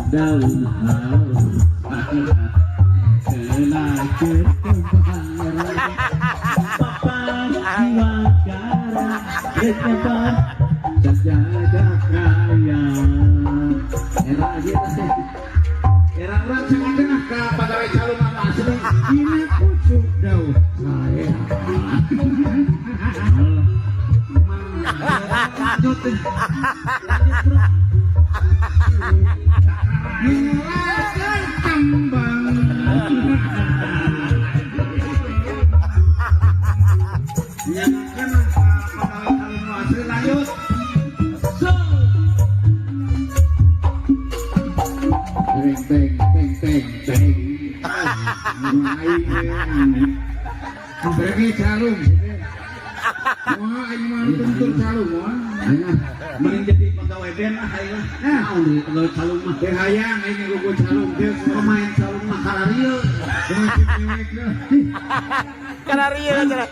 daun haus kelajut kembang papa jiwa kara rekebat jaga kaya era gitu era orang sangat tengah ke pegawai calon apa asli ini pucuk daun saya lanjut mulai tambang nyatakan pegawai calon asli lanjut beng beng beng beng beng pergi calung wah ini mah tuntun calung wah mending jadi pegawai band ayo mau nih pegawai calung mah teh hayang ini gua calung dia pemain calung mah karario cewek-cewek Kanario aja.